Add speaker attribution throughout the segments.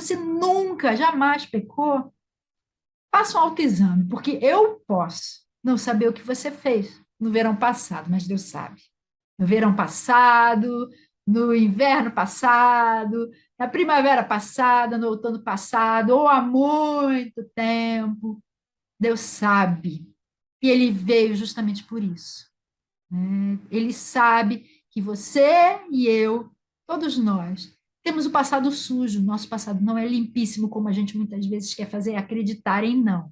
Speaker 1: você nunca, jamais pecou, faça um autoexame, porque eu posso não saber o que você fez no verão passado, mas Deus sabe. No verão passado, no inverno passado, na primavera passada, no outono passado, ou há muito tempo. Deus sabe. E ele veio justamente por isso, né? Ele sabe que você e eu, todos nós, temos o passado sujo. Nosso passado não é limpíssimo, como a gente muitas vezes quer fazer acreditar em não.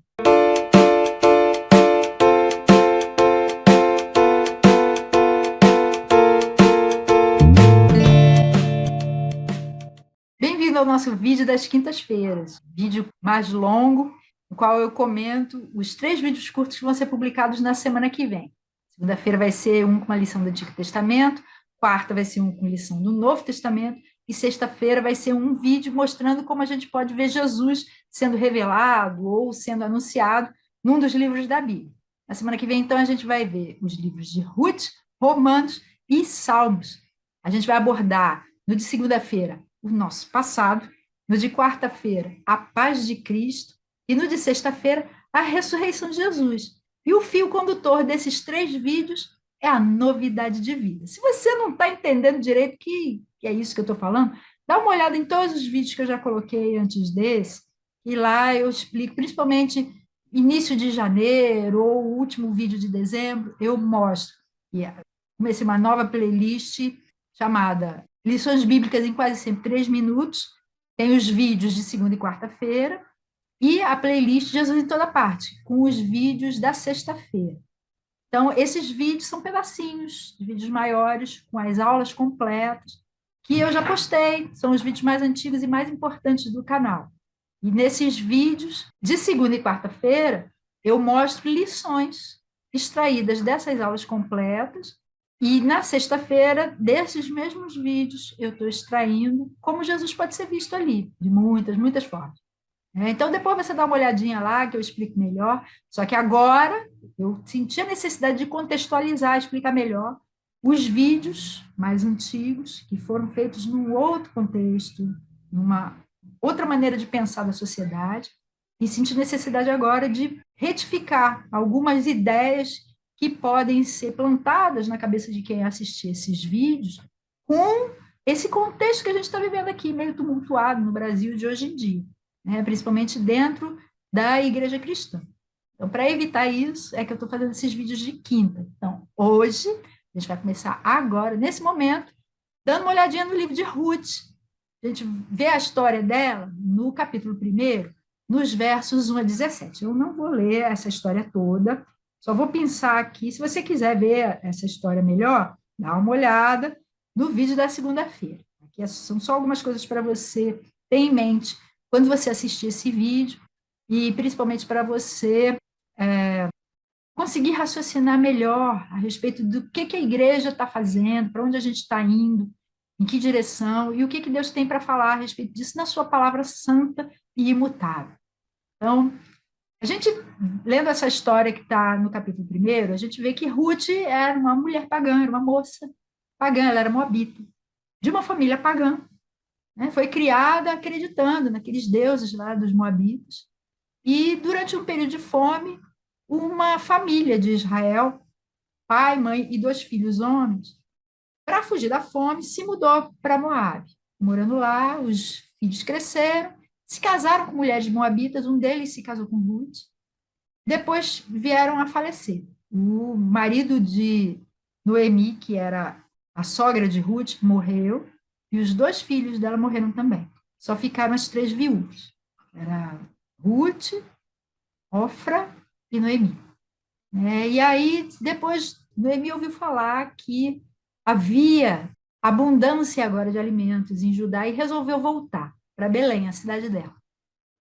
Speaker 1: Bem-vindo ao nosso vídeo das quintas-feiras, vídeo mais longo, no qual eu comento os 3 vídeos curtos que vão ser publicados na semana que vem. Segunda-feira vai ser um com uma lição do Antigo Testamento, quarta vai ser um com lição do Novo Testamento, e sexta-feira vai ser um vídeo mostrando como a gente pode ver Jesus sendo revelado ou sendo anunciado num dos livros da Bíblia. Na semana que vem, então, a gente vai ver os livros de Ruth, Romanos e Salmos. A gente vai abordar, no de segunda-feira, o nosso passado, no de quarta-feira, a paz de Cristo, e no de sexta-feira, a ressurreição de Jesus. E o fio condutor desses 3 vídeos é a novidade de vida. Se você não está entendendo direito que é isso que eu estou falando, dá uma olhada em todos os vídeos que eu já coloquei antes desse, e lá eu explico, principalmente início de janeiro ou o último vídeo de dezembro, eu mostro. E comecei uma nova playlist chamada Lições Bíblicas em Quase Sempre 3 Minutos. Tem os vídeos de segunda e quarta-feira e a playlist Jesus em Toda Parte, com os vídeos da sexta-feira. Então, esses vídeos são pedacinhos, vídeos maiores, com as aulas completas, que eu já postei, são os vídeos mais antigos e mais importantes do canal. E nesses vídeos, de segunda e quarta-feira, eu mostro lições extraídas dessas aulas completas, e na sexta-feira, desses mesmos vídeos, eu estou extraindo como Jesus pode ser visto ali, de muitas, muitas formas. Então, depois você dá uma olhadinha lá, que eu explico melhor. Só que agora, eu senti a necessidade de contextualizar, explicar melhor os vídeos mais antigos, que foram feitos num outro contexto, numa outra maneira de pensar da sociedade, e senti necessidade agora de retificar algumas ideias que podem ser plantadas na cabeça de quem assistir esses vídeos com esse contexto que a gente está vivendo aqui, meio tumultuado no Brasil de hoje em dia, né? Principalmente dentro da igreja cristã. Então, para evitar isso, é que eu estou fazendo esses vídeos de quinta. Então, hoje, a gente vai começar agora, nesse momento, dando uma olhadinha no livro de Ruth. A gente vê a história dela no capítulo 1, nos versos 1 a 17. Eu não vou ler essa história toda, só vou pensar aqui. Se você quiser ver essa história melhor, dá uma olhada no vídeo da segunda-feira. Aqui são só algumas coisas para você ter em mente quando você assistir esse vídeo, e principalmente para você conseguir raciocinar melhor a respeito do que a igreja está fazendo, para onde a gente está indo, em que direção, e o que Deus tem para falar a respeito disso na sua palavra santa e imutável. Então, a gente, lendo essa história que está no capítulo 1, a gente vê que Ruth era uma mulher pagã, era uma moça pagã, ela era moabita, de uma família pagã, né? Foi criada acreditando naqueles deuses lá dos moabitas, e durante um período de fome, uma família de Israel, pai, mãe e 2 filhos homens, para fugir da fome, se mudou para Moabe. Morando lá, os filhos cresceram, se casaram com mulheres moabitas, um deles se casou com Ruth, depois vieram a falecer. O marido de Noemi, que era a sogra de Ruth, morreu, e os 2 filhos dela morreram também. Só ficaram as 3 viúvas. Era Ruth, Ofra e Noemi. E aí, depois, Noemi ouviu falar que havia abundância agora de alimentos em Judá e resolveu voltar para Belém, a cidade dela.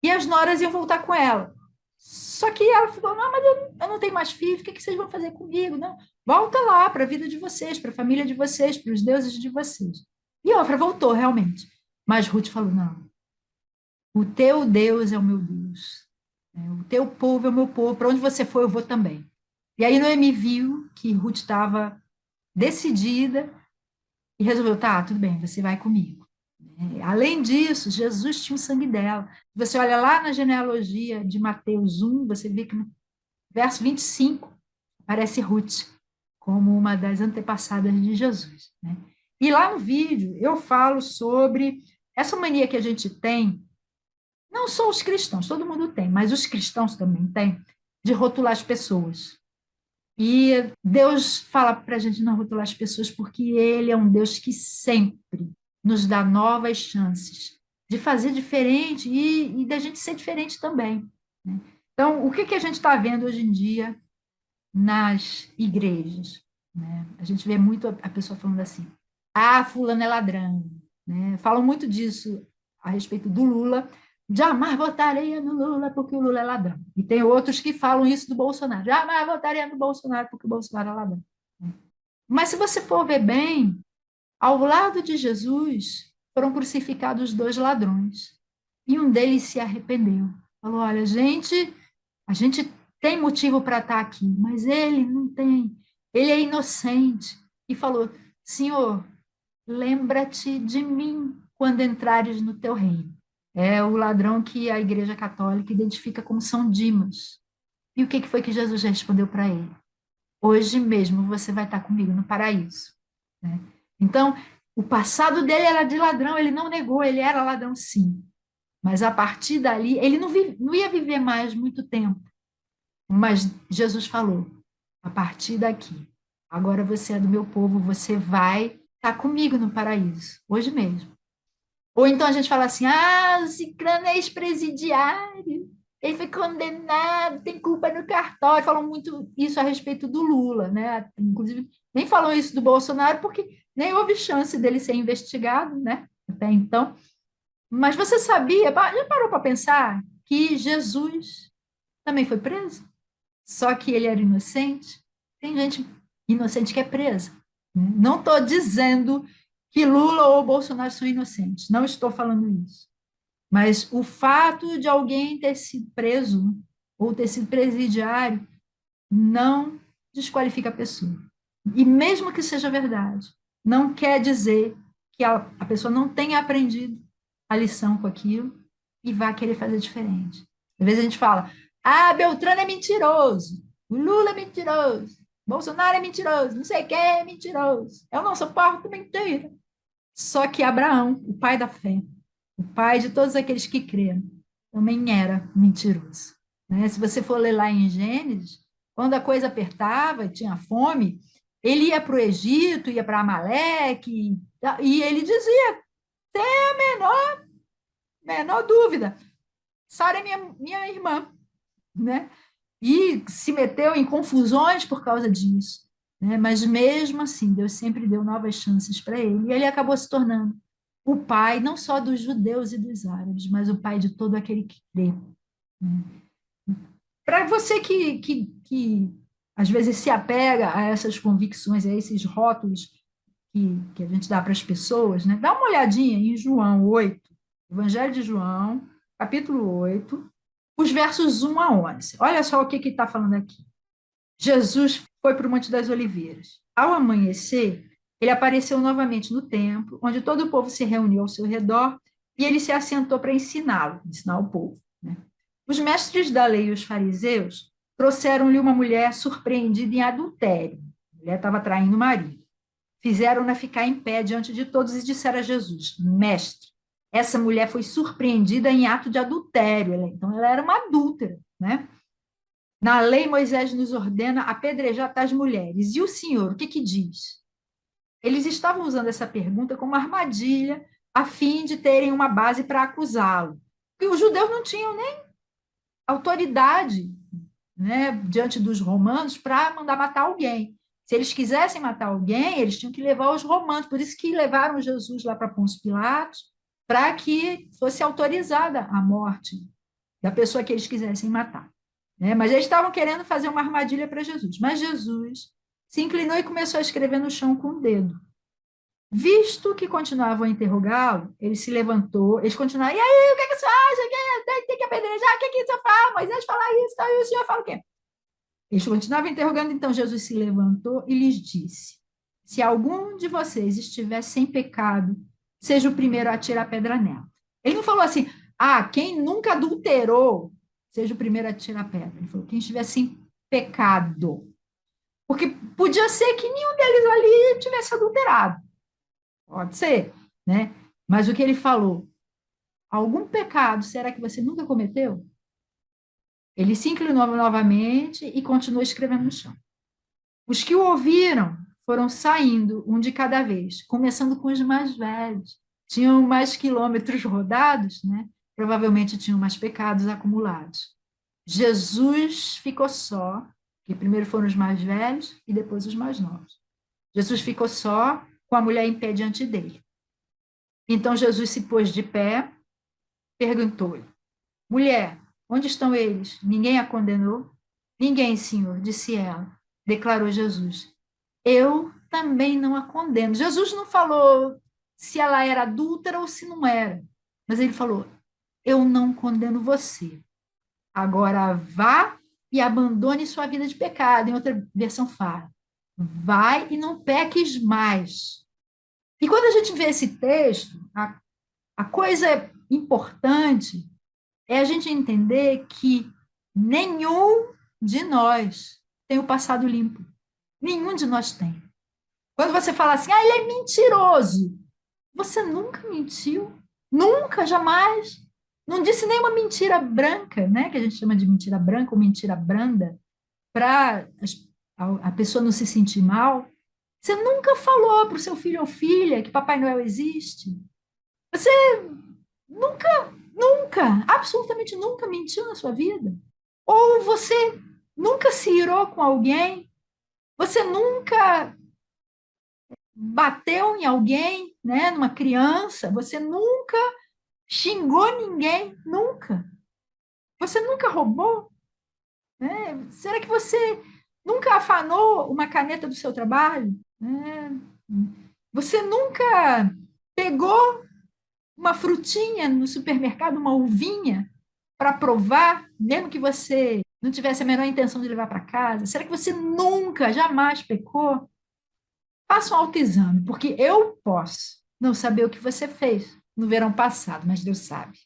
Speaker 1: E as noras iam voltar com ela. Só que ela falou: não, mas eu não tenho mais filhos, o que vocês vão fazer comigo? Não, volta lá para a vida de vocês, para a família de vocês, para os deuses de vocês. E Ofra voltou, realmente. Mas Ruth falou: não, o teu Deus é o meu Deus, o teu povo é o meu povo, para onde você for, eu vou também. E aí Noemi viu que Ruth estava decidida e resolveu: tá, tudo bem, você vai comigo. Além disso, Jesus tinha o sangue dela. Você olha lá na genealogia de Mateus 1, você vê que no verso 25 aparece Ruth como uma das antepassadas de Jesus, né? E lá no vídeo eu falo sobre essa mania que a gente tem, não só os cristãos, todo mundo tem, mas os cristãos também têm, de rotular as pessoas. E Deus fala para a gente não rotular as pessoas porque Ele é um Deus que sempre nos dá novas chances de fazer diferente e da gente ser diferente também, né? Então, o que, que a gente está vendo hoje em dia nas igrejas, né? A gente vê muito a pessoa falando assim, ah, fulano é ladrão, né? Falam muito disso a respeito do Lula, jamais votaria no Lula porque o Lula é ladrão. E tem outros que falam isso do Bolsonaro, jamais votaria no Bolsonaro porque o Bolsonaro é ladrão. Mas se você for ver bem, ao lado de Jesus foram crucificados dois ladrões, e um deles se arrependeu. Falou, olha, a gente tem motivo para estar aqui, mas ele não tem. Ele é inocente. E falou: Senhor, lembra-te de mim quando entrares no teu reino. É o ladrão que a Igreja Católica identifica como São Dimas. E o que foi que Jesus respondeu para ele? Hoje mesmo você vai estar comigo no paraíso, né? Então, o passado dele era de ladrão, ele não negou, ele era ladrão sim. Mas a partir dali, ele não ia viver mais muito tempo. Mas Jesus falou: a partir daqui, agora você é do meu povo, você vai estar comigo no paraíso, hoje mesmo. Ou então a gente fala assim: ah, o Cicrano é ex-presidiário, ele foi condenado, tem culpa no cartório. Falam muito isso a respeito do Lula, né? Inclusive, nem falam isso do Bolsonaro, porque nem houve chance dele ser investigado, né? Até então. Mas você sabia, já parou para pensar que Jesus também foi preso? Só que ele era inocente. Tem gente inocente que é presa, né? Não estou dizendo que Lula ou Bolsonaro são inocentes, não estou falando isso. Mas o fato de alguém ter sido preso ou ter sido presidiário não desqualifica a pessoa. E mesmo que seja verdade, não quer dizer que a pessoa não tenha aprendido a lição com aquilo e vá querer fazer diferente. Às vezes a gente fala, ah, Beltrano é mentiroso, o Lula é mentiroso, Bolsonaro é mentiroso, não sei quem é mentiroso. Eu não suporto mentira. Só que Abraão, o pai da fé, o pai de todos aqueles que creram, também era mentiroso, né? Se você for ler lá em Gênesis, quando a coisa apertava, tinha fome, ele ia para o Egito, ia para Amaleque, e ele dizia, sem a menor dúvida, Sara é minha irmã, né? E se meteu em confusões por causa disso, né? Mas mesmo assim, Deus sempre deu novas chances para ele, e ele acabou se tornando o pai não só dos judeus e dos árabes, mas o pai de todo aquele que crê, né? Para você que às vezes se apega a essas convicções, a esses rótulos que a gente dá para as pessoas, né? Dá uma olhadinha em João 8, Evangelho de João, capítulo 8, os versos 1 a 11. Olha só o que está falando aqui. Jesus foi para o Monte das Oliveiras. Ao amanhecer, ele apareceu novamente no templo, onde todo o povo se reuniu ao seu redor, e ele se assentou para ensinar o povo, né? Os mestres da lei e os fariseus trouxeram-lhe uma mulher surpreendida em adultério. A mulher estava traindo o marido. Fizeram-na ficar em pé diante de todos e disseram a Jesus: Mestre, essa mulher foi surpreendida em ato de adultério. Então, ela era uma adúltera, né? Na lei, Moisés nos ordena apedrejar tais mulheres. E o Senhor, o que que diz? Eles estavam usando essa pergunta como armadilha, a fim de terem uma base para acusá-lo. Porque os judeus não tinham nem autoridade, né, diante dos romanos para mandar matar alguém. Se eles quisessem matar alguém, eles tinham que levar os romanos. Por isso que levaram Jesus lá para Pôncio Pilatos, para que fosse autorizada a morte da pessoa que eles quisessem matar, né? Mas eles estavam querendo fazer uma armadilha para Jesus. Mas Jesus se inclinou e começou a escrever no chão com o dedo. Visto que continuavam a interrogá-lo, ele se levantou, eles continuaram, e aí, o que você acha? Tem que apedrejar? O que você fala? Moisés fala isso, tá? E o senhor fala o quê? Eles continuavam interrogando, então Jesus se levantou e lhes disse, se algum de vocês estiver sem pecado, seja o primeiro a atirar a pedra nela. Ele não falou assim, quem nunca adulterou, seja o primeiro a atirar a pedra. Ele falou, quem estiver sem pecado. Porque podia ser que nenhum deles ali tivesse adulterado. Pode ser, né? Mas o que ele falou, algum pecado será que você nunca cometeu? Ele se inclinou novamente e continuou escrevendo no chão. Os que o ouviram foram saindo, um de cada vez, começando com os mais velhos. Tinham mais quilômetros rodados, né? Provavelmente tinham mais pecados acumulados. Jesus ficou só, que primeiro foram os mais velhos e depois os mais novos. Jesus ficou só, com a mulher em pé diante dele. Então Jesus se pôs de pé, perguntou-lhe: Mulher, onde estão eles? Ninguém a condenou? Ninguém, Senhor, disse ela. Declarou Jesus: Eu também não a condeno. Jesus não falou se ela era adúltera ou se não era, mas ele falou: Eu não condeno você. Agora vá e abandone sua vida de pecado. Em outra versão fala: Vai e não peques mais. E quando a gente vê esse texto, a coisa importante é a gente entender que nenhum de nós tem o passado limpo. Nenhum de nós tem. Quando você fala assim, ele é mentiroso. Você nunca mentiu. Nunca, jamais. Não disse nenhuma mentira branca, né? Que a gente chama de mentira branca ou mentira branda, para a pessoa não se sentir mal. Você nunca falou para o seu filho ou filha que Papai Noel existe. Você nunca, nunca, absolutamente nunca mentiu na sua vida. Ou você nunca se irou com alguém. Você nunca bateu em alguém, né, numa criança, você nunca xingou ninguém, nunca. Você nunca roubou, né? Será que você nunca afanou uma caneta do seu trabalho? Né? Você nunca pegou uma frutinha no supermercado, uma uvinha, para provar, mesmo que você não tivesse a menor intenção de levar para casa? Será que você nunca, jamais pecou? Faça um autoexame, porque eu posso não saber o que você fez no verão passado, mas Deus sabe.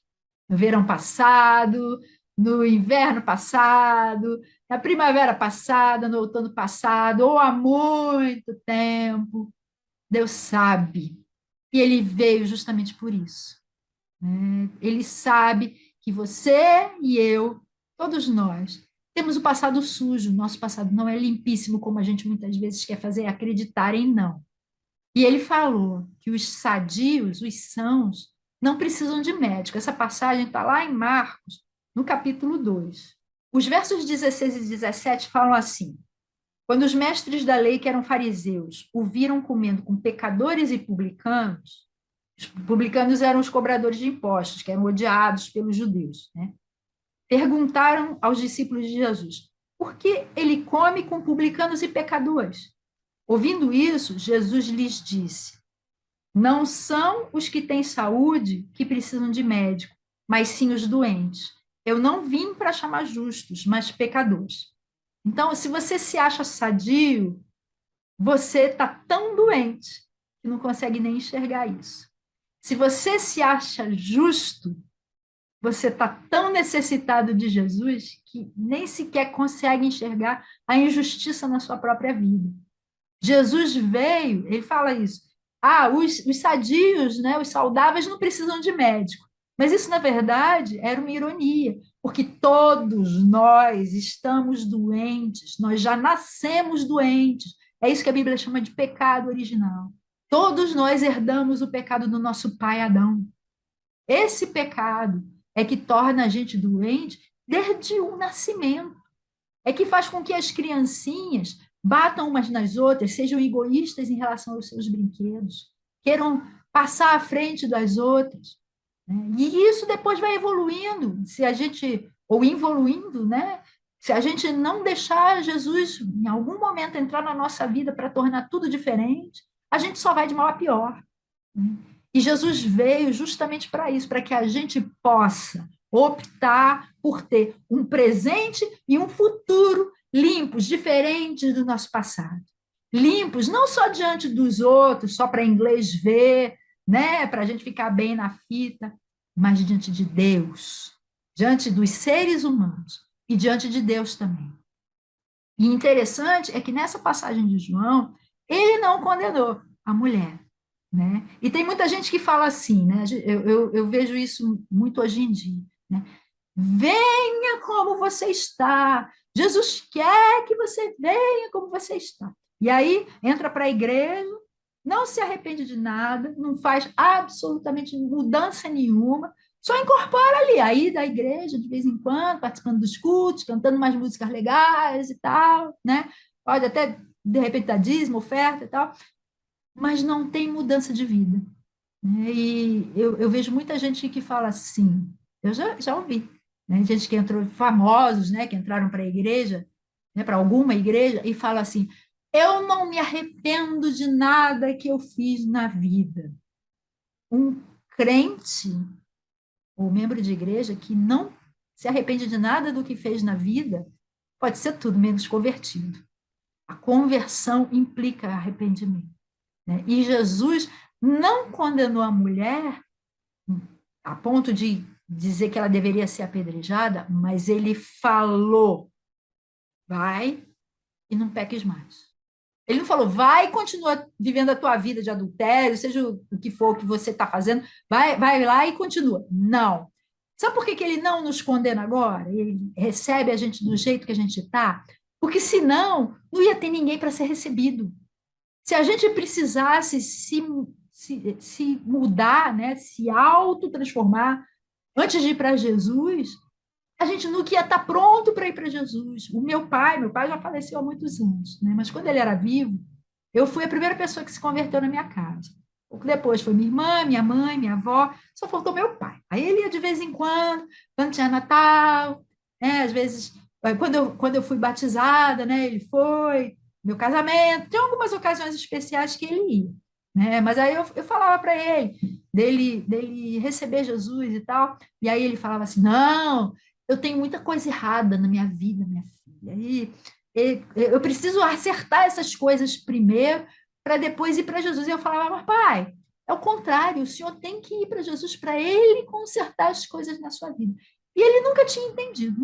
Speaker 1: No verão passado, no inverno passado, na primavera passada, no outono passado, ou há muito tempo. Deus sabe. E ele veio justamente por isso, né? Ele sabe que você e eu, todos nós, temos o passado sujo. Nosso passado não é limpíssimo, como a gente muitas vezes quer fazer acreditar em não. E ele falou que os sadios, os sãos, não precisam de médico. Essa passagem está lá em Marcos, no capítulo 2. Os versos 16 e 17 falam assim: Quando os mestres da lei, que eram fariseus, o viram comendo com pecadores e publicanos, os publicanos eram os cobradores de impostos, que eram odiados pelos judeus, né? Perguntaram aos discípulos de Jesus: por que ele come com publicanos e pecadores? Ouvindo isso, Jesus lhes disse: Não são os que têm saúde que precisam de médico, mas sim os doentes. Eu não vim para chamar justos, mas pecadores. Então, se você se acha sadio, você está tão doente que não consegue nem enxergar isso. Se você se acha justo, você está tão necessitado de Jesus que nem sequer consegue enxergar a injustiça na sua própria vida. Jesus veio, ele fala isso. Os sadios, né, os saudáveis não precisam de médico. Mas isso, na verdade, era uma ironia, porque todos nós estamos doentes, nós já nascemos doentes. É isso que a Bíblia chama de pecado original. Todos nós herdamos o pecado do nosso pai Adão. Esse pecado é que torna a gente doente desde o nascimento. É que faz com que as criancinhas batam umas nas outras, sejam egoístas em relação aos seus brinquedos, queiram passar à frente das outras, né? E isso depois vai evoluindo, se a gente, ou involuindo, né? Se a gente não deixar Jesus, em algum momento, entrar na nossa vida para tornar tudo diferente, a gente só vai de mal a pior, né? E Jesus veio justamente para isso, para que a gente possa optar por ter um presente e um futuro limpos, diferentes do nosso passado. Limpos, não só diante dos outros, só para inglês ver, né, para a gente ficar bem na fita, mas diante de Deus, diante dos seres humanos e diante de Deus também. E interessante é que nessa passagem de João, ele não condenou a mulher, né? E tem muita gente que fala assim, né? Eu vejo isso muito hoje em dia, né? Venha como você está. Jesus quer que você venha como você está. E aí entra para a igreja, não se arrepende de nada, não faz absolutamente mudança nenhuma, só incorpora ali, aí da igreja de vez em quando, participando dos cultos, cantando umas músicas legais e tal, né? Pode até, de repente, dar dízimo, oferta e tal, mas não tem mudança de vida, né? E eu vejo muita gente que fala assim, eu já ouvi, né? Gente que entrou, famosos, né? Que entraram para a igreja, né? Para alguma igreja, e fala assim, eu não me arrependo de nada que eu fiz na vida. Um crente ou membro de igreja que não se arrepende de nada do que fez na vida, pode ser tudo menos convertido. A conversão implica arrependimento, né? E Jesus não condenou a mulher a ponto de dizer que ela deveria ser apedrejada, mas ele falou: vai e não peques mais. Ele não falou, vai e continua vivendo a tua vida de adultério, seja o que for que você está fazendo, vai lá e continua. Não. Sabe por que que ele não nos condena agora? Ele recebe a gente do jeito que a gente está? Porque senão não ia ter ninguém para ser recebido. Se a gente precisasse se mudar, né, se autotransformar antes de ir para Jesus, a gente nunca ia estar pronto para ir para Jesus. Meu pai já faleceu há muitos anos, né? Mas quando ele era vivo, eu fui a primeira pessoa que se converteu na minha casa. Pouco depois foi minha irmã, minha mãe, minha avó, só faltou meu pai. Aí ele ia de vez em quando tinha Natal, né? Às vezes, quando eu fui batizada, né? Ele foi, meu casamento, tem algumas ocasiões especiais que ele ia, né? Mas aí eu falava para ele, dele receber Jesus e tal, e aí ele falava assim: não, eu tenho muita coisa errada na minha vida, minha filha, e eu preciso acertar essas coisas primeiro para depois ir para Jesus. E eu falava, mas pai, é o contrário, o senhor tem que ir para Jesus para ele consertar as coisas na sua vida. E ele nunca tinha entendido,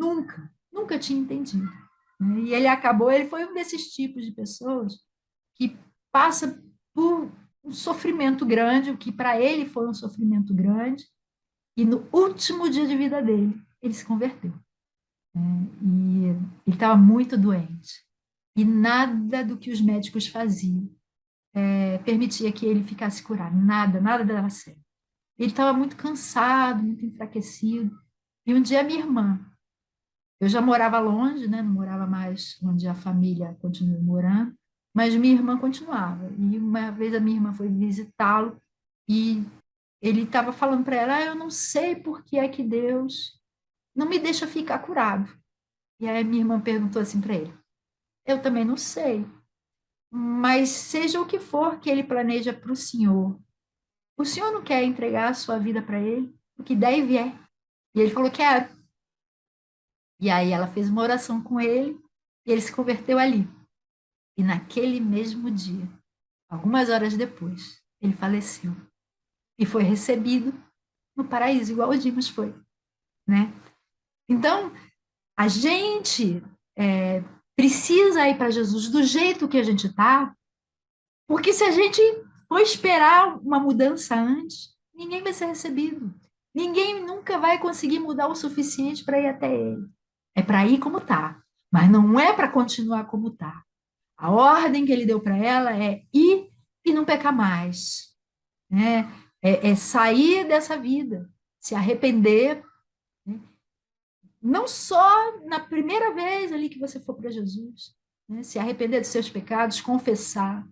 Speaker 1: nunca tinha entendido, né? E ele foi um desses tipos de pessoas que passa por um sofrimento grande, o que para ele foi um sofrimento grande, e no último dia de vida dele, ele se converteu. E ele estava muito doente. E nada do que os médicos faziam permitia que ele ficasse curado. Nada dava certo. Ele estava muito cansado, muito enfraquecido. E um dia minha irmã, eu já morava longe, né? Não morava mais onde a família continuou morando, mas minha irmã continuava. E uma vez a minha irmã foi visitá-lo e ele estava falando para ela: eu não sei por que é que Deus não me deixa ficar curado. E aí minha irmã perguntou assim para ele: eu também não sei, mas seja o que for que ele planeja para o senhor não quer entregar a sua vida para ele? O que der e vier. E ele falou: quero. E aí ela fez uma oração com ele e ele se converteu ali. E naquele mesmo dia, algumas horas depois, ele faleceu e foi recebido no paraíso, igual o Dimas foi, né? Então, a gente precisa ir para Jesus do jeito que a gente está, porque se a gente for esperar uma mudança antes, ninguém vai ser recebido. Ninguém nunca vai conseguir mudar o suficiente para ir até ele. É para ir como está, mas não é para continuar como está. A ordem que ele deu para ela é ir e não pecar mais, né? É sair dessa vida, se arrepender, né? Não só na primeira vez ali que você for para Jesus, né? Se arrepender dos seus pecados, confessar,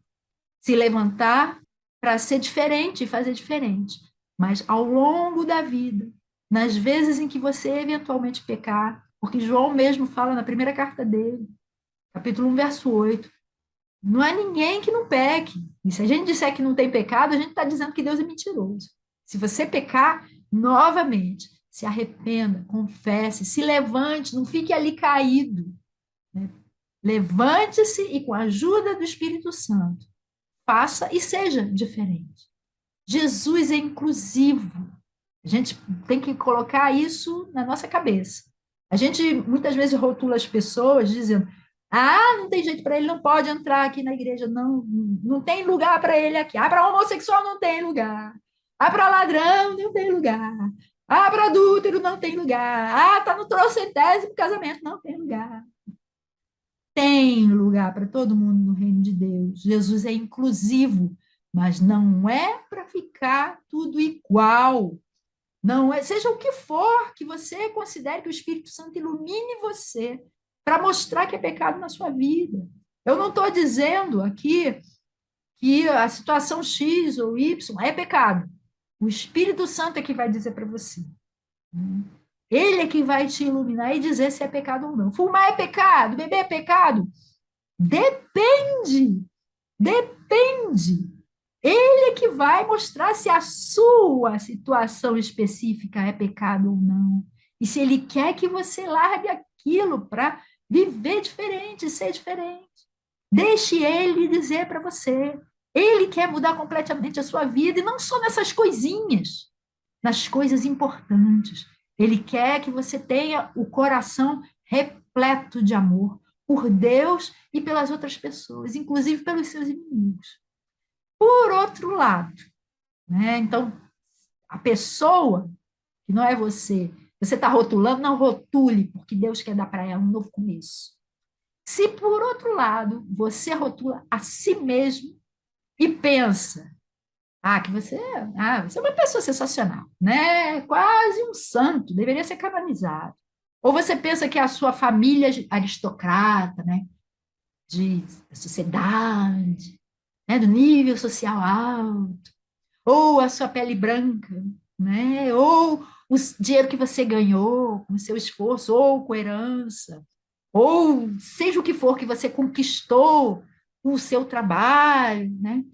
Speaker 1: se levantar para ser diferente e fazer diferente. Mas ao longo da vida, nas vezes em que você eventualmente pecar, porque João mesmo fala na primeira carta dele, capítulo 1, verso 8, não há ninguém que não peque. E se a gente disser que não tem pecado, a gente está dizendo que Deus é mentiroso. Se você pecar, novamente, se arrependa, confesse, se levante, não fique ali caído, né? Levante-se e, com a ajuda do Espírito Santo, faça e seja diferente. Jesus é inclusivo. A gente tem que colocar isso na nossa cabeça. A gente muitas vezes rotula as pessoas dizendo: ah, não tem jeito para ele, não pode entrar aqui na igreja, não, não tem lugar para ele aqui. Ah, para homossexual não tem lugar. Ah, para ladrão não tem lugar. Ah, para adúltero não tem lugar. Ah, está no trocentésimo casamento, não tem lugar. Tem lugar para todo mundo no reino de Deus. Jesus é inclusivo, mas não é para ficar tudo igual. Não é, seja o que for que você considere que o Espírito Santo ilumine você para mostrar que é pecado na sua vida. Eu não estou dizendo aqui que a situação X ou Y é pecado. O Espírito Santo é que vai dizer para você. Ele é que vai te iluminar e dizer se é pecado ou não. Fumar é pecado, beber é pecado. Depende, depende. Ele é que vai mostrar se a sua situação específica é pecado ou não. E se ele quer que você largue aquilo para viver diferente, ser diferente. Deixe ele dizer para você. Ele quer mudar completamente a sua vida, e não só nessas coisinhas, nas coisas importantes. Ele quer que você tenha o coração repleto de amor por Deus e pelas outras pessoas, inclusive pelos seus inimigos. Por outro lado, né? Então, a pessoa que não é você, você está rotulando, não rotule, porque Deus quer dar para ela um novo começo. Se, por outro lado, você rotula a si mesmo e pensa, que você é uma pessoa sensacional, né? Quase um santo, deveria ser canonizado. Ou você pensa que a sua família aristocrata, né? De sociedade, né? Do nível social alto, ou a sua pele branca, né? Ou o dinheiro que você ganhou com o seu esforço, ou com herança, ou seja o que for que você conquistou com o seu trabalho, né?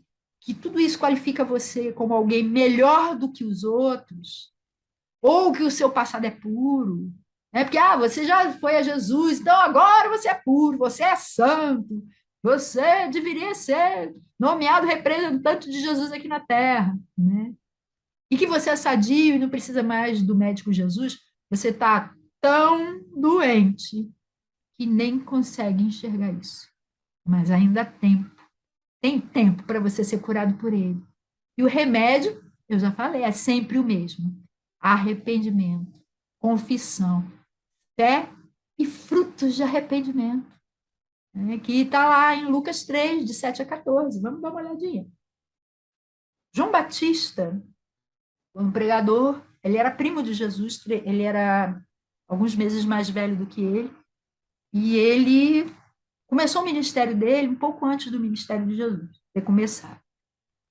Speaker 1: Que tudo isso qualifica você como alguém melhor do que os outros, ou que o seu passado é puro, né? Porque você já foi a Jesus, então agora você é puro, você é santo, você deveria ser nomeado representante de Jesus aqui na Terra, né? E que você é sadio e não precisa mais do médico Jesus, você está tão doente que nem consegue enxergar isso. Mas ainda há tempo. Tem tempo para você ser curado por ele. E o remédio, eu já falei, é sempre o mesmo: arrependimento, confissão, fé e frutos de arrependimento. Né? Que está lá em Lucas 3, de 7 a 14. Vamos dar uma olhadinha. João Batista, um pregador, ele era primo de Jesus, ele era alguns meses mais velho do que ele, e ele começou o ministério dele um pouco antes do ministério de Jesus ter começado.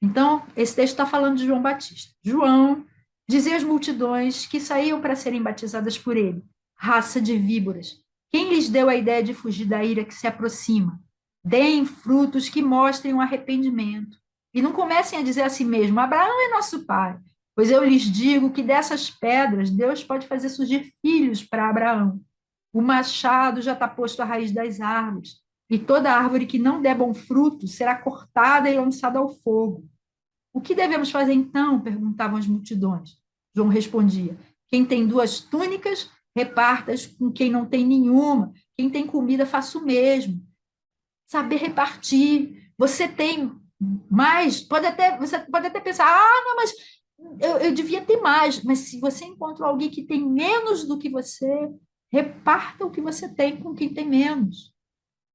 Speaker 1: Então, esse texto está falando de João Batista. João dizia às multidões que saíam para serem batizadas por ele: raça de víboras, quem lhes deu a ideia de fugir da ira que se aproxima? Deem frutos que mostrem um arrependimento. E não comecem a dizer a si mesmo: Abraão é nosso pai. Pois eu lhes digo que dessas pedras Deus pode fazer surgir filhos para Abraão. O machado já está posto à raiz das árvores, e toda árvore que não der bom fruto será cortada e lançada ao fogo. O que devemos fazer então? Perguntavam as multidões. João respondia: quem tem 2 túnicas, reparta-as com quem não tem nenhuma. Quem tem comida, faça o mesmo. Saber repartir. Você tem mais, você pode até pensar: não, mas eu devia ter mais. Mas se você encontra alguém que tem menos do que você, reparta o que você tem com quem tem menos.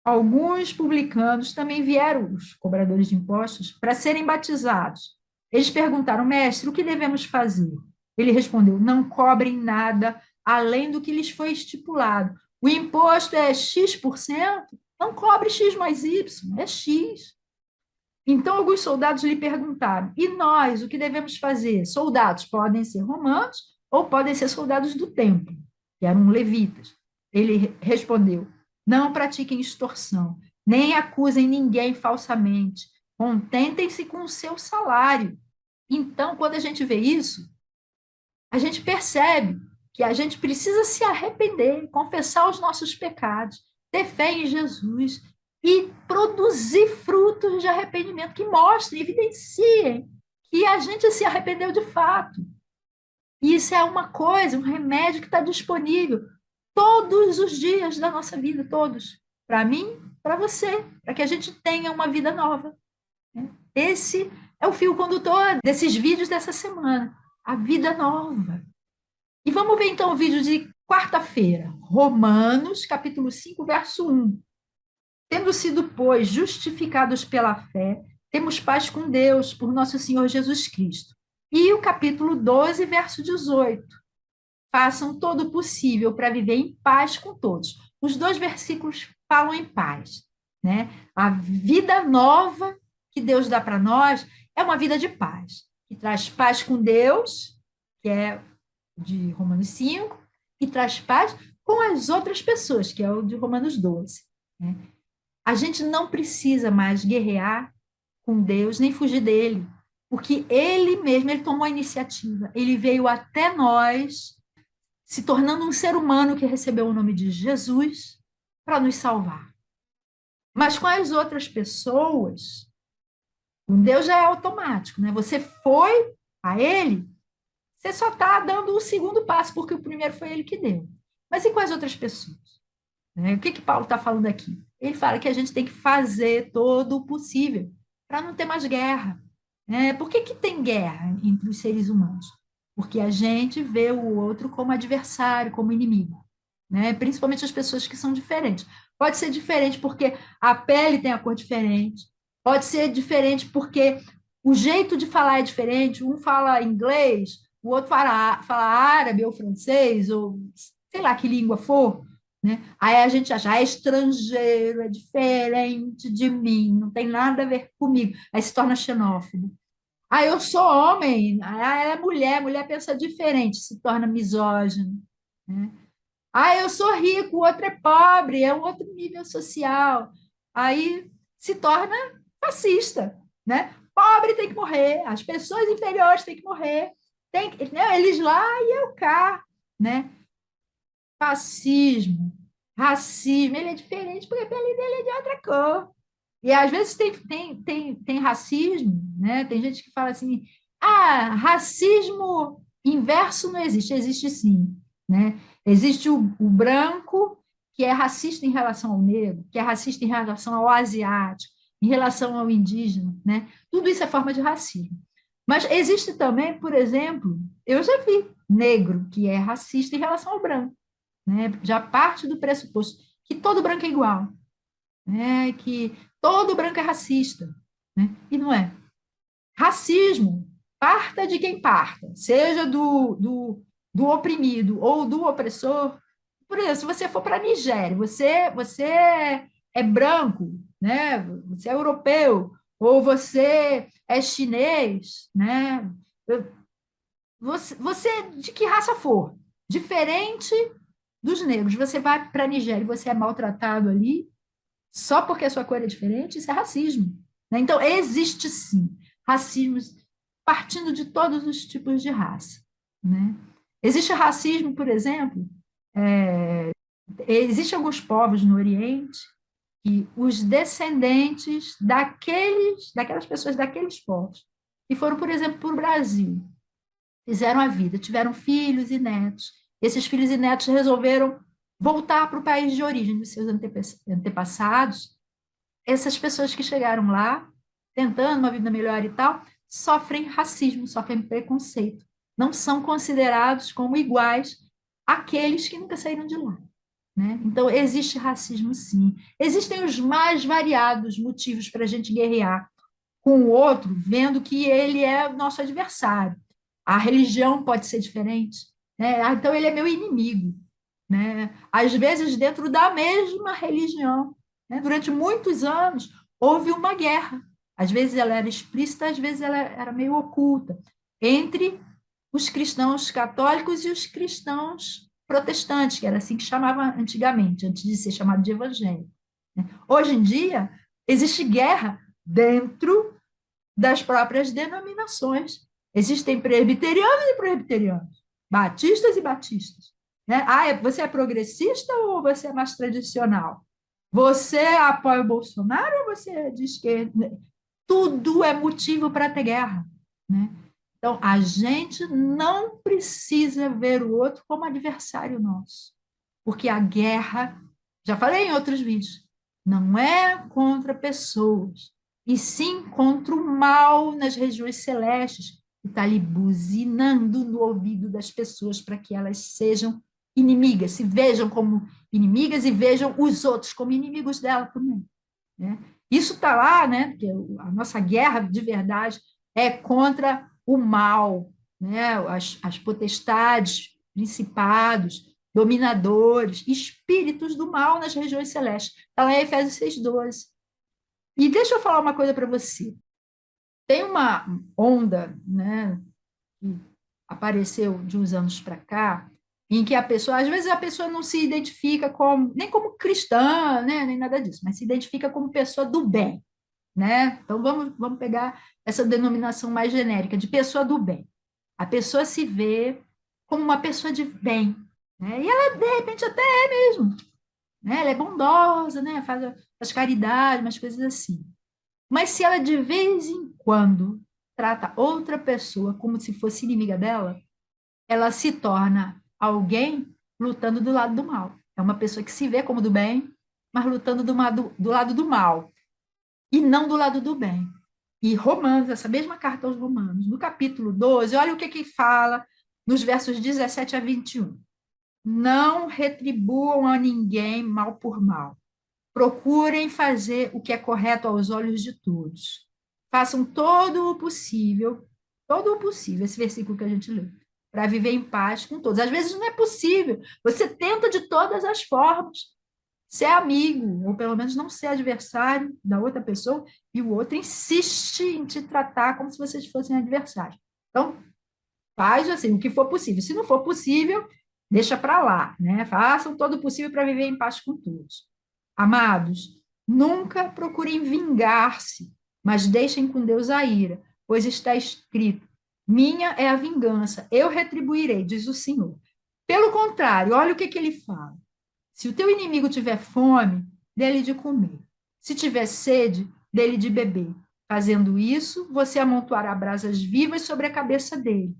Speaker 1: Alguns publicanos também vieram, os cobradores de impostos, para serem batizados. Eles perguntaram: mestre, o que devemos fazer? Ele respondeu: não cobrem nada além do que lhes foi estipulado. O imposto é X%, não cobre X mais Y, é X. Então, alguns soldados lhe perguntaram: e nós, o que devemos fazer? Soldados podem ser romanos ou podem ser soldados do templo, que eram levitas. Ele respondeu: não pratiquem extorsão, nem acusem ninguém falsamente. Contentem-se com o seu salário. Então, quando a gente vê isso, a gente percebe que a gente precisa se arrepender, confessar os nossos pecados, ter fé em Jesus e produzir frutos de arrependimento que mostrem, evidenciem que a gente se arrependeu de fato. E isso é uma coisa, um remédio que está disponível todos os dias da nossa vida, todos. Para mim, para você, para que a gente tenha uma vida nova. Né? Esse é o fio condutor desses vídeos dessa semana. A vida nova. E vamos ver então o vídeo de quarta-feira. Romanos, capítulo 5, verso 1. Tendo sido, pois, justificados pela fé, temos paz com Deus por nosso Senhor Jesus Cristo. E o capítulo 12, verso 18. Façam todo o possível para viver em paz com todos. Os dois versículos falam em paz. Né? A vida nova que Deus dá para nós é uma vida de paz, que traz paz com Deus, que é de Romanos 5, e traz paz com as outras pessoas, que é o de Romanos 12. Né? A gente não precisa mais guerrear com Deus, nem fugir dele, porque ele mesmo, ele tomou a iniciativa, ele veio até nós, se tornando um ser humano que recebeu o nome de Jesus para nos salvar. Mas com as outras pessoas, com Deus já é automático, né? Você foi a ele, você só está dando o segundo passo, porque o primeiro foi ele que deu. Mas e com as outras pessoas? Né? O que Paulo está falando aqui? Ele fala que a gente tem que fazer todo o possível para não ter mais guerra. Né? Por que tem guerra entre os seres humanos? Porque a gente vê o outro como adversário, como inimigo. Né? Principalmente as pessoas que são diferentes. Pode ser diferente porque a pele tem a cor diferente, pode ser diferente porque o jeito de falar é diferente, um fala inglês, o outro fala árabe ou francês, ou sei lá que língua for, né? Aí a gente acha, é estrangeiro, é diferente de mim, não tem nada a ver comigo. Aí se torna xenófobo. Ah, eu sou homem, ah, ela é mulher, mulher pensa diferente, se torna misógino. Né? Ah, eu sou rico, o outro é pobre, é um outro nível social. Aí se torna fascista, né? Pobre tem que morrer, as pessoas inferiores têm que morrer, né? Eles lá e eu cá, né? Fascismo, racismo, ele é diferente porque a pele dele é de outra cor. E às vezes tem racismo, né? Tem gente que fala assim: ah, racismo inverso não existe, existe sim, né? Existe o branco, que é racista em relação ao negro, que é racista em relação ao asiático, em relação ao indígena, né? Tudo isso é forma de racismo. Mas existe também, por exemplo, eu já vi negro que é racista em relação ao branco, né? Já parte do pressuposto que todo branco é igual, né? Que todo branco é racista, né? E não é. Racismo, parta de quem parta, seja do oprimido ou do opressor. Por exemplo, se você for para a Nigéria, você é branco, né? Você é europeu, ou você é chinês, né? Você de que raça for, diferente dos negros, você vai para a Nigéria e você é maltratado ali, só porque a sua cor é diferente, isso é racismo. Né? Então, existe sim racismo partindo de todos os tipos de raça. Né? Existe racismo, por exemplo, existem alguns povos no Oriente que os descendentes daquelas pessoas, daqueles povos, que foram, por exemplo, para o Brasil, fizeram a vida, tiveram filhos e netos. Esses filhos e netos resolveram voltar para o país de origem dos seus antepassados. Essas pessoas que chegaram lá, tentando uma vida melhor e tal, sofrem racismo, sofrem preconceito. Não são considerados como iguais àqueles que nunca saíram de lá. Né? Então, existe racismo, sim. Existem os mais variados motivos para a gente guerrear com o outro, vendo que ele é nosso adversário. A religião pode ser diferente. Né? Então, ele é meu inimigo. Né? Às vezes, dentro da mesma religião, né? Durante muitos anos, houve uma guerra. Às vezes ela era explícita, às vezes ela era meio oculta, entre os cristãos católicos e os cristãos protestantes, que era assim que chamava antigamente, antes de ser chamado de evangelho. Hoje em dia, existe guerra dentro das próprias denominações. Existem presbiterianos e presbiterianos, batistas e batistas. Né? Ah, você é progressista ou você é mais tradicional? Você apoia o Bolsonaro ou você é de esquerda? Tudo é motivo para ter guerra. né? Então, a gente não precisa ver o outro como adversário nosso, porque a guerra, já falei em outros vídeos, não é contra pessoas, e sim contra o mal nas regiões celestes, que está ali buzinando no ouvido das pessoas para que elas sejam inimigas, se vejam como inimigas e vejam os outros como inimigos dela também, né? Isso está lá, né? Porque a nossa guerra de verdade é contra o mal, né? As potestades, principados, dominadores, espíritos do mal nas regiões celestes. Está lá em Efésios 6,12. E deixa eu falar uma coisa para você. Tem uma onda, né, que apareceu de uns anos para cá, em que a pessoa, às vezes a pessoa não se identifica como, nem como cristã, né, nem nada disso, mas se identifica como pessoa do bem, né? Então vamos pegar essa denominação mais genérica de pessoa do bem. A pessoa se vê como uma pessoa de bem, né? E ela de repente até é mesmo, né? Ela é bondosa, né? Faz caridade, umas coisas assim. Mas se ela de vez em quando trata outra pessoa como se fosse inimiga dela, ela se torna alguém lutando do lado do mal. É uma pessoa que se vê como do bem, mas lutando do lado do mal e não do lado do bem. E Romanos, essa mesma carta aos Romanos, no capítulo 12, olha o que fala nos versos 17 a 21. Não retribuam a ninguém mal por mal. Procurem fazer o que é correto aos olhos de todos. Façam todo o possível, esse versículo que a gente leu, para viver em paz com todos. Às vezes não é possível. Você tenta de todas as formas ser amigo, ou pelo menos não ser adversário da outra pessoa, e o outro insiste em te tratar como se vocês fossem adversários. Então, faz assim, o que for possível. Se não for possível, deixa para lá, né? Façam todo o possível para viver em paz com todos. Amados, nunca procurem vingar-se, mas deixem com Deus a ira, pois está escrito: minha é a vingança, eu retribuirei, diz o Senhor. Pelo contrário, olha o que ele fala. Se o teu inimigo tiver fome, dê-lhe de comer. Se tiver sede, dê-lhe de beber. Fazendo isso, você amontoará brasas vivas sobre a cabeça dele.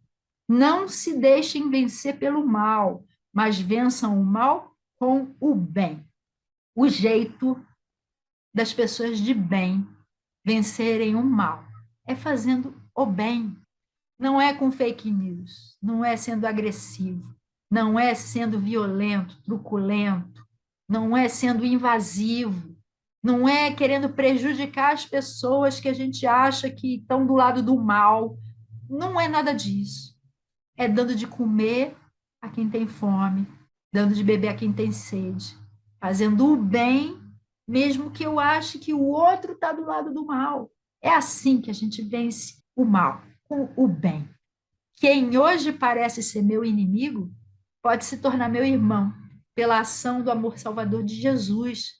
Speaker 1: Não se deixem vencer pelo mal, mas vençam o mal com o bem. O jeito das pessoas de bem vencerem o mal é fazendo o bem. Não é com fake news, não é sendo agressivo, não é sendo violento, truculento, não é sendo invasivo, não é querendo prejudicar as pessoas que a gente acha que estão do lado do mal. Não é nada disso. É dando de comer a quem tem fome, dando de beber a quem tem sede, fazendo o bem, mesmo que eu ache que o outro está do lado do mal. É assim que a gente vence o mal, com o bem. Quem hoje parece ser meu inimigo pode se tornar meu irmão pela ação do amor salvador de Jesus.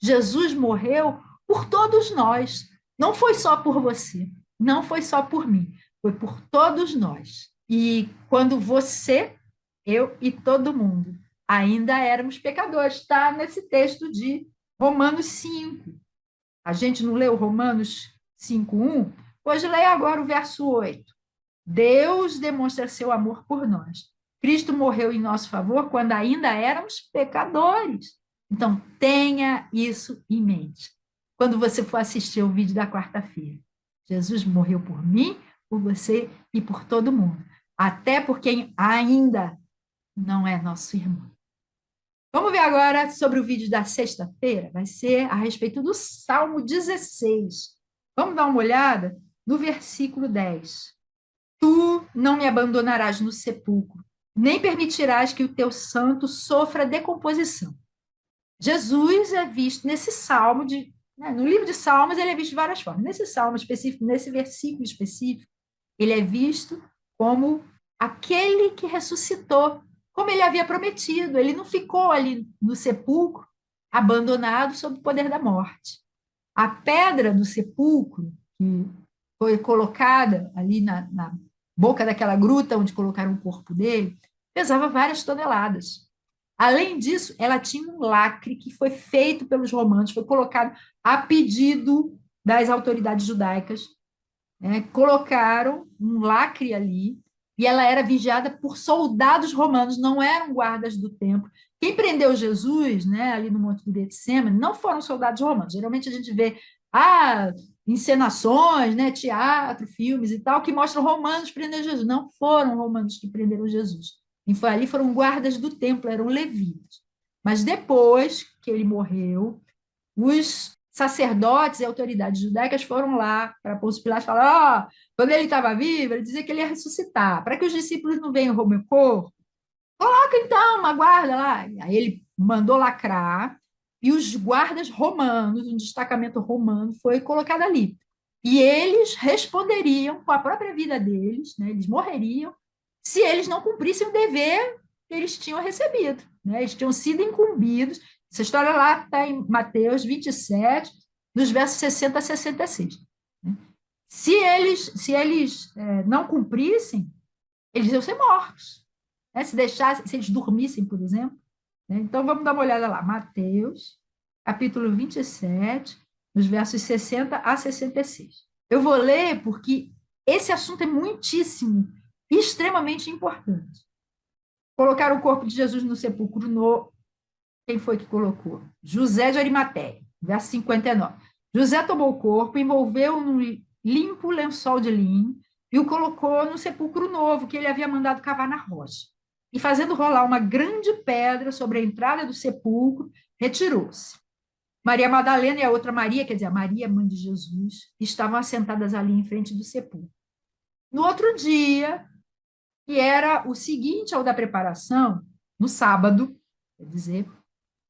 Speaker 1: Jesus morreu por todos nós. Não foi só por você, não foi só por mim, foi por todos nós. E quando você, eu e todo mundo ainda éramos pecadores, está nesse texto de Romanos 5. A gente não leu Romanos 5:1? Hoje leia agora o verso 8. Deus demonstra seu amor por nós. Cristo morreu em nosso favor quando ainda éramos pecadores. Então, tenha isso em mente. Quando você for assistir o vídeo da quarta-feira, Jesus morreu por mim, por você e por todo mundo. Até por quem ainda não é nosso irmão. Vamos ver agora sobre o vídeo da sexta-feira. Vai ser a respeito do Salmo 16. Vamos dar uma olhada no versículo 10. Tu não me abandonarás no sepulcro, nem permitirás que o teu santo sofra decomposição. Jesus é visto nesse salmo, no livro de Salmos, ele é visto de várias formas. Nesse salmo específico, nesse versículo específico, ele é visto como aquele que ressuscitou, como ele havia prometido. Ele não ficou ali no sepulcro, abandonado sob o poder da morte. A pedra do sepulcro, que foi colocada ali na boca daquela gruta onde colocaram o corpo dele, pesava várias toneladas. Além disso, ela tinha um lacre que foi feito pelos romanos, foi colocado a pedido das autoridades judaicas, né, colocaram um lacre ali, e ela era vigiada por soldados romanos, não eram guardas do templo. Quem prendeu Jesus, né, ali no Monte do Getsemane, não foram soldados romanos. Geralmente a gente vê encenações, né, teatro, filmes e tal, que mostram romanos prendendo Jesus. Não foram romanos que prenderam Jesus. E foi ali foram guardas do templo, eram levitas. Mas depois que ele morreu, os sacerdotes e autoridades judaicas foram lá para Pôncio Pilatos e falaram: quando ele estava vivo, ele dizia que ele ia ressuscitar. Para que os discípulos não venham roubar o corpo, coloca então uma guarda lá. Aí ele mandou lacrar e os guardas romanos, um destacamento romano, foi colocado ali. E eles responderiam com a própria vida deles, né? Eles morreriam se eles não cumprissem o dever que eles tinham recebido, né? Eles tinham sido incumbidos. Essa história lá está em Mateus 27, dos versos 60 a 66. Né? Se eles não cumprissem, eles iam ser mortos. Né? Se deixassem, se eles dormissem, por exemplo. Né? Então, vamos dar uma olhada lá. Mateus, capítulo 27, dos versos 60 a 66. Eu vou ler porque esse assunto é muitíssimo, extremamente importante. Colocar o corpo de Jesus no sepulcro no... Quem foi que colocou? José de Arimateia, verso 59. José tomou o corpo, envolveu num limpo lençol de linho e o colocou no sepulcro novo que ele havia mandado cavar na rocha. E fazendo rolar uma grande pedra sobre a entrada do sepulcro, retirou-se. Maria Madalena e a outra Maria, quer dizer, a Maria, mãe de Jesus, estavam assentadas ali em frente do sepulcro. No outro dia, que era o seguinte ao da preparação, no sábado, quer dizer,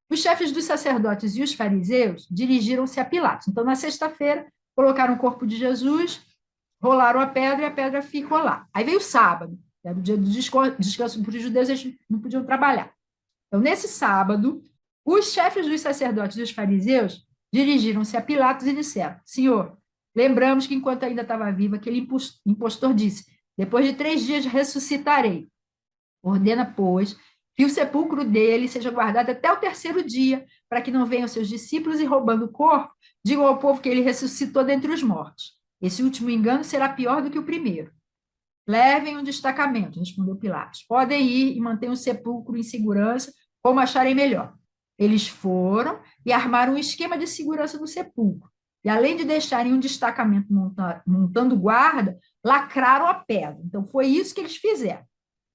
Speaker 1: os chefes dos sacerdotes e os fariseus dirigiram-se a Pilatos. Então, na sexta-feira, colocaram o corpo de Jesus, rolaram a pedra e a pedra ficou lá. Aí veio o sábado, que era o dia do descanso para os judeus, eles não podiam trabalhar. Então, nesse sábado, os chefes dos sacerdotes e dos fariseus dirigiram-se a Pilatos e disseram: Senhor, lembramos que enquanto ainda estava vivo, aquele impostor disse: depois de 3 dias ressuscitarei. Ordena, pois, que o sepulcro dele seja guardado até o terceiro dia, para que não venham seus discípulos e, roubando o corpo, digam ao povo que ele ressuscitou dentre os mortos. Esse último engano será pior do que o primeiro. Levem um destacamento, respondeu Pilatos. Podem ir e mantenham o sepulcro em segurança, como acharem melhor. Eles foram e armaram um esquema de segurança no sepulcro. E, além de deixarem um destacamento montando guarda, lacraram a pedra. Então, foi isso que eles fizeram.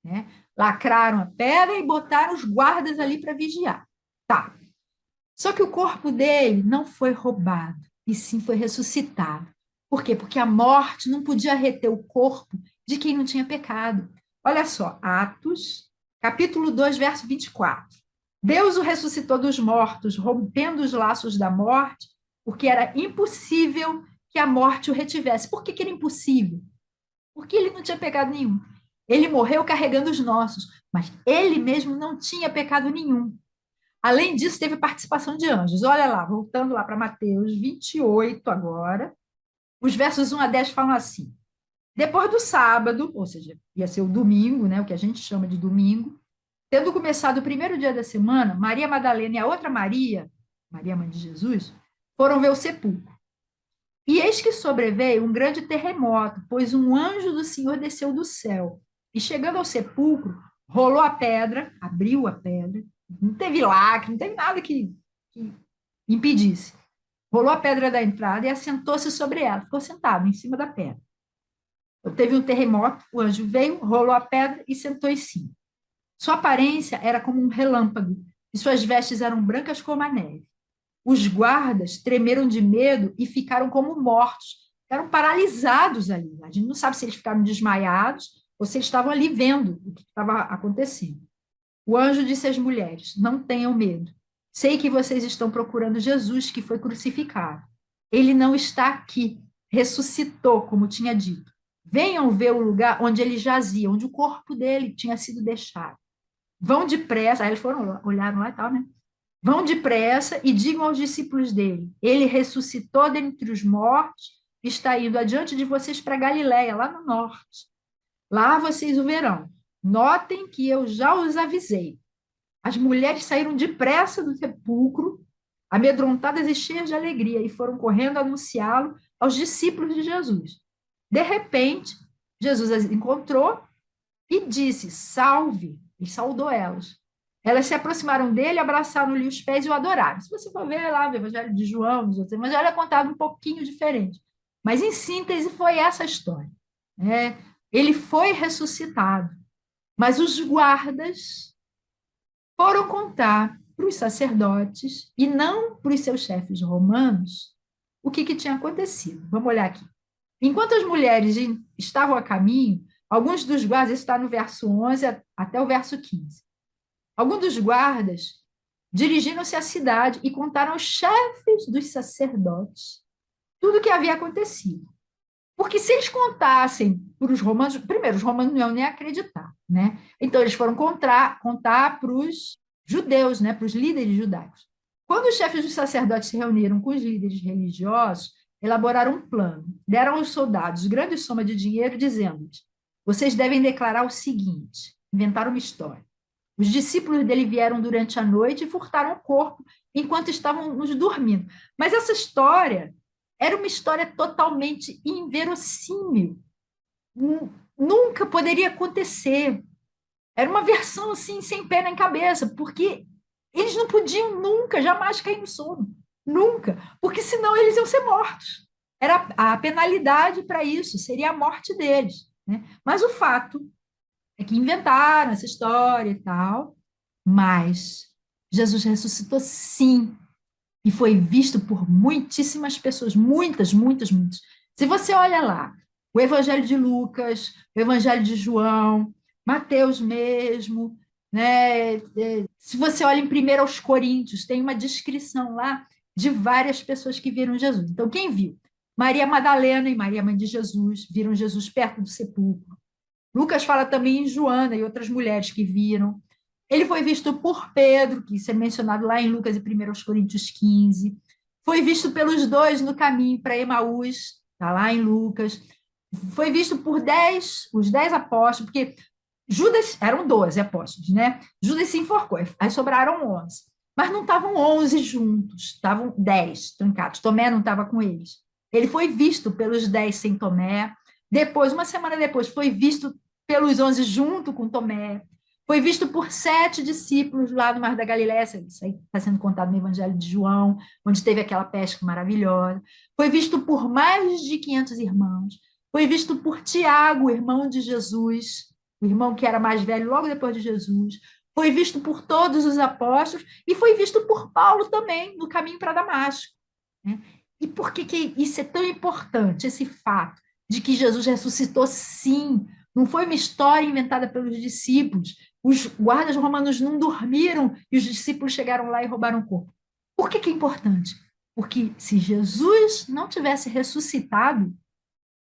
Speaker 1: Né? Lacraram a pedra e botaram os guardas ali para vigiar. Tá. Só que o corpo dele não foi roubado, e sim foi ressuscitado. Por quê? Porque a morte não podia reter o corpo de quem não tinha pecado. Olha só, Atos, capítulo 2, verso 24. Deus o ressuscitou dos mortos, rompendo os laços da morte, porque era impossível que a morte o retivesse. Por que era impossível? Porque ele não tinha pecado nenhum. Ele morreu carregando os nossos, mas ele mesmo não tinha pecado nenhum. Além disso, teve participação de anjos. Olha lá, voltando lá para Mateus 28 agora, os versos 1 a 10 falam assim: depois do sábado, ou seja, ia ser o domingo, né, o que a gente chama de domingo, tendo começado o primeiro dia da semana, Maria Madalena e a outra Maria, Maria mãe de Jesus, foram ver o sepulcro. E eis que sobreveio um grande terremoto, pois um anjo do Senhor desceu do céu. E chegando ao sepulcro, rolou a pedra, abriu a pedra, não teve lacre, não teve nada que impedisse. Rolou a pedra da entrada e assentou-se sobre ela, ficou sentado em cima da pedra. Então, teve um terremoto, o anjo veio, rolou a pedra e sentou em cima. Sua aparência era como um relâmpago, e suas vestes eram brancas como a neve. Os guardas tremeram de medo e ficaram como mortos, ficaram paralisados ali. A gente não sabe se eles ficaram desmaiados ou se eles estavam ali vendo o que estava acontecendo. O anjo disse às mulheres: não tenham medo. Sei que vocês estão procurando Jesus que foi crucificado. Ele não está aqui, ressuscitou, como tinha dito. Venham ver o lugar onde ele jazia, onde o corpo dele tinha sido deixado. Vão depressa, aí eles foram, olharam lá e tal, né? Vão depressa e digam aos discípulos dele: ele ressuscitou dentre os mortos, está indo adiante de vocês para Galiléia, lá no norte. Lá vocês o verão. Notem que eu já os avisei. As mulheres saíram depressa do sepulcro, amedrontadas e cheias de alegria, e foram correndo anunciá-lo aos discípulos de Jesus. De repente, Jesus as encontrou e disse, salve, e saudou elas. Elas se aproximaram dele, abraçaram-lhe os pés e o adoraram. Se você for ver lá no Evangelho de João, nos outros evangelhos, é contado um pouquinho diferente. Mas, em síntese, foi essa a história. Né? Ele foi ressuscitado, mas os guardas foram contar para os sacerdotes, e não para os seus chefes romanos, o que tinha acontecido. Vamos olhar aqui. Enquanto as mulheres estavam a caminho, alguns dos guardas, isso está no verso 11 até o verso 15, alguns dos guardas dirigiram-se à cidade e contaram aos chefes dos sacerdotes tudo o que havia acontecido. Porque se eles contassem para os romanos, primeiro, os romanos não iam nem acreditar, né? Então, eles foram contar para os judeus, né? Para os líderes judaicos. Quando os chefes dos sacerdotes se reuniram com os líderes religiosos, elaboraram um plano. Deram aos soldados grande soma de dinheiro, dizendo-lhes, vocês devem declarar o seguinte, inventaram uma história. Os discípulos dele vieram durante a noite e furtaram o corpo enquanto estávamos dormindo. Mas essa história era uma história totalmente inverossímil. Nunca poderia acontecer. Era uma versão assim, sem pé nem cabeça, porque eles não podiam nunca, jamais cair no sono. Nunca. Porque senão eles iam ser mortos. Era a penalidade para isso, seria a morte deles. Né? Mas o fato é que inventaram essa história e tal, mas Jesus ressuscitou sim, e foi visto por muitíssimas pessoas, muitas, muitas, muitas. Se você olha lá, o Evangelho de Lucas, o Evangelho de João, Mateus mesmo, né? Se você olha em 1 aos Coríntios, tem uma descrição lá de várias pessoas que viram Jesus. Então, quem viu? Maria Madalena e Maria, mãe de Jesus, viram Jesus perto do sepulcro. Lucas fala também em Joana e outras mulheres que viram. Ele foi visto por Pedro, que isso é mencionado lá em Lucas e 1 Coríntios 15. Foi visto pelos dois no caminho para Emaús, está lá em Lucas. Foi visto por os 10 apóstolos, porque Judas, eram 12 apóstolos, né? Judas se enforcou, aí sobraram 11. Mas não estavam 11 juntos, estavam 10 trancados. Tomé não estava com eles. Ele foi visto pelos 10 sem Tomé. Depois, uma semana depois, foi visto pelos 11 junto com Tomé. Foi visto por 7 discípulos lá no Mar da Galileia, isso aí está sendo contado no Evangelho de João, onde teve aquela pesca maravilhosa. Foi visto por mais de 500 irmãos. Foi visto por Tiago, irmão de Jesus, o irmão que era mais velho logo depois de Jesus. Foi visto por todos os apóstolos e foi visto por Paulo também, no caminho para Damasco. Né? E por que isso é tão importante, esse fato de que Jesus ressuscitou sim? Não foi uma história inventada pelos discípulos. Os guardas romanos não dormiram e os discípulos chegaram lá e roubaram o corpo. Por que é importante? Porque se Jesus não tivesse ressuscitado,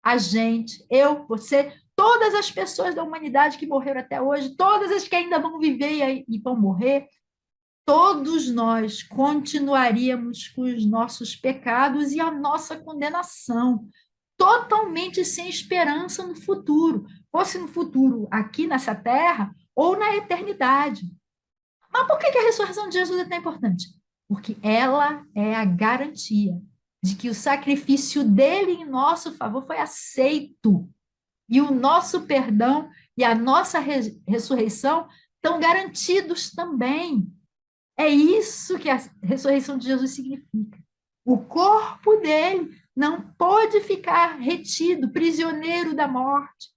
Speaker 1: a gente, eu, você, todas as pessoas da humanidade que morreram até hoje, todas as que ainda vão viver e vão morrer, todos nós continuaríamos com os nossos pecados e a nossa condenação, totalmente sem esperança no futuro, fosse no futuro aqui nessa terra ou na eternidade. Mas por que a ressurreição de Jesus é tão importante? Porque ela é a garantia de que o sacrifício dele em nosso favor foi aceito. E o nosso perdão e a nossa ressurreição estão garantidos também. É isso que a ressurreição de Jesus significa. O corpo dele não pode ficar retido, prisioneiro da morte.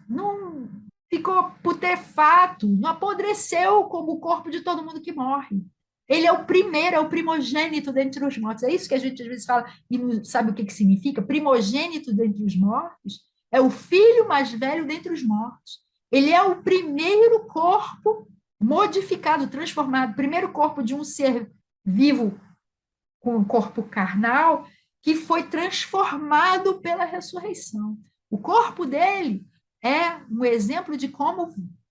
Speaker 1: Não ficou putrefato, não apodreceu como o corpo de todo mundo que morre. Ele é o primeiro, é o primogênito dentre os mortos. É isso que a gente às vezes fala e não sabe o que significa. Primogênito dentre os mortos é o filho mais velho dentre os mortos. Ele é o primeiro corpo modificado, transformado, primeiro corpo de um ser vivo com um corpo carnal que foi transformado pela ressurreição. O corpo dele é um exemplo de como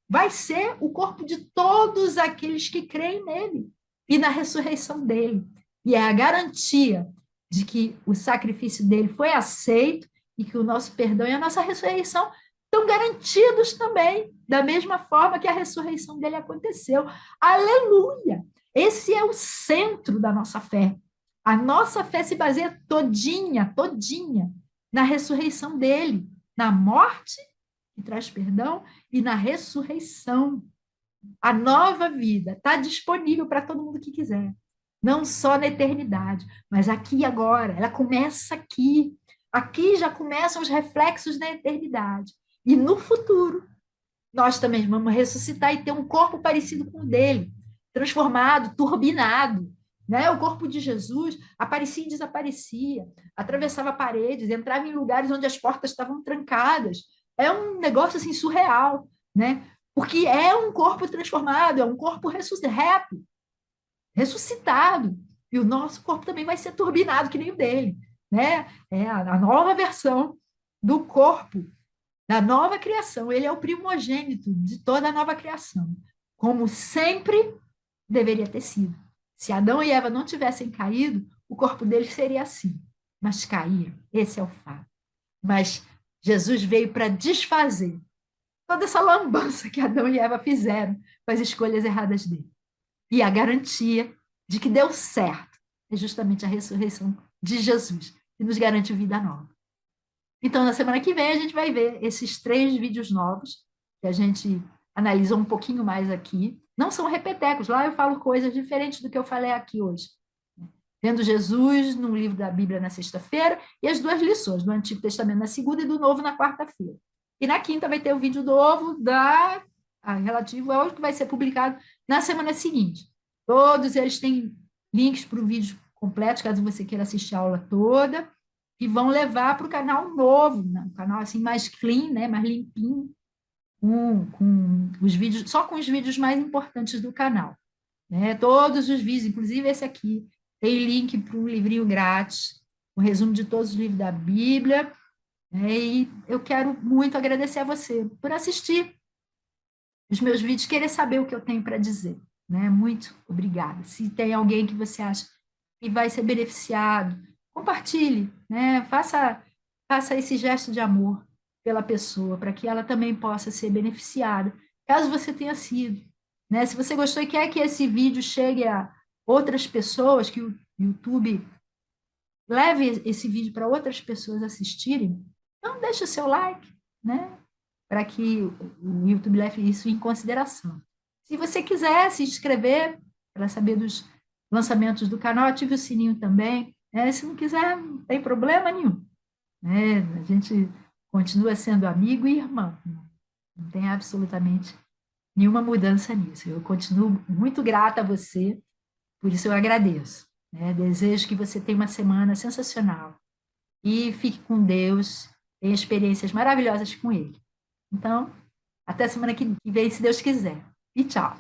Speaker 1: vai ser o corpo de todos aqueles que creem nele e na ressurreição dele. E é a garantia de que o sacrifício dele foi aceito e que o nosso perdão e a nossa ressurreição estão garantidos também, da mesma forma que a ressurreição dele aconteceu. Aleluia! Esse é o centro da nossa fé. A nossa fé se baseia todinha na ressurreição dele, na morte, que traz perdão, e na ressurreição. A nova vida está disponível para todo mundo que quiser. Não só na eternidade, mas aqui e agora. Ela começa aqui. Aqui já começam os reflexos da eternidade. E no futuro, nós também vamos ressuscitar e ter um corpo parecido com o dele, transformado, turbinado. Né? O corpo de Jesus aparecia e desaparecia, atravessava paredes, entrava em lugares onde as portas estavam trancadas. É um negócio assim surreal, né? Porque é um corpo transformado, é um corpo ressurreto, ressuscitado. E o nosso corpo também vai ser turbinado, que nem o dele. Né? É a nova versão do corpo da nova criação. Ele é o primogênito de toda a nova criação, como sempre deveria ter sido. Se Adão e Eva não tivessem caído, o corpo deles seria assim. Mas caíram, esse é o fato. Mas Jesus veio para desfazer toda essa lambança que Adão e Eva fizeram com as escolhas erradas dele. E a garantia de que deu certo é justamente a ressurreição de Jesus, que nos garante vida nova. Então, na semana que vem, a gente vai ver esses 3 vídeos novos, que a gente analisou um pouquinho mais aqui. Não são repetecos, lá eu falo coisas diferentes do que eu falei aqui hoje. Vendo Jesus no livro da Bíblia na sexta-feira e as 2 lições, do Antigo Testamento na segunda e do Novo na quarta-feira. E na quinta vai ter o vídeo novo relativo ao que vai ser publicado na semana seguinte. Todos eles têm links para o vídeo completo, caso você queira assistir a aula toda, e vão levar para o canal novo, né? Um canal assim mais clean, né? Mais limpinho, com os vídeos, só com os vídeos mais importantes do canal. Né? Todos os vídeos, inclusive esse aqui, tem link para um livrinho grátis, um resumo de todos os livros da Bíblia. Né? E eu quero muito agradecer a você por assistir os meus vídeos, querer saber o que eu tenho para dizer. Né? Muito obrigada. Se tem alguém que você acha que vai ser beneficiado, compartilhe, né? Faça esse gesto de amor pela pessoa, para que ela também possa ser beneficiada, caso você tenha sido. Né? Se você gostou e quer que esse vídeo chegue a outras pessoas, que o YouTube leve esse vídeo para outras pessoas assistirem, então deixe o seu like, né? Para que o YouTube leve isso em consideração. Se você quiser se inscrever para saber dos lançamentos do canal, ative o sininho também. Se não quiser, não tem problema nenhum. Né? A gente continua sendo amigo e irmão. Não tem absolutamente nenhuma mudança nisso. Eu continuo muito grata a você, por isso eu agradeço. Né? Desejo que você tenha uma semana sensacional e fique com Deus, tenha experiências maravilhosas com Ele. Então, até semana que vem, se Deus quiser. E tchau!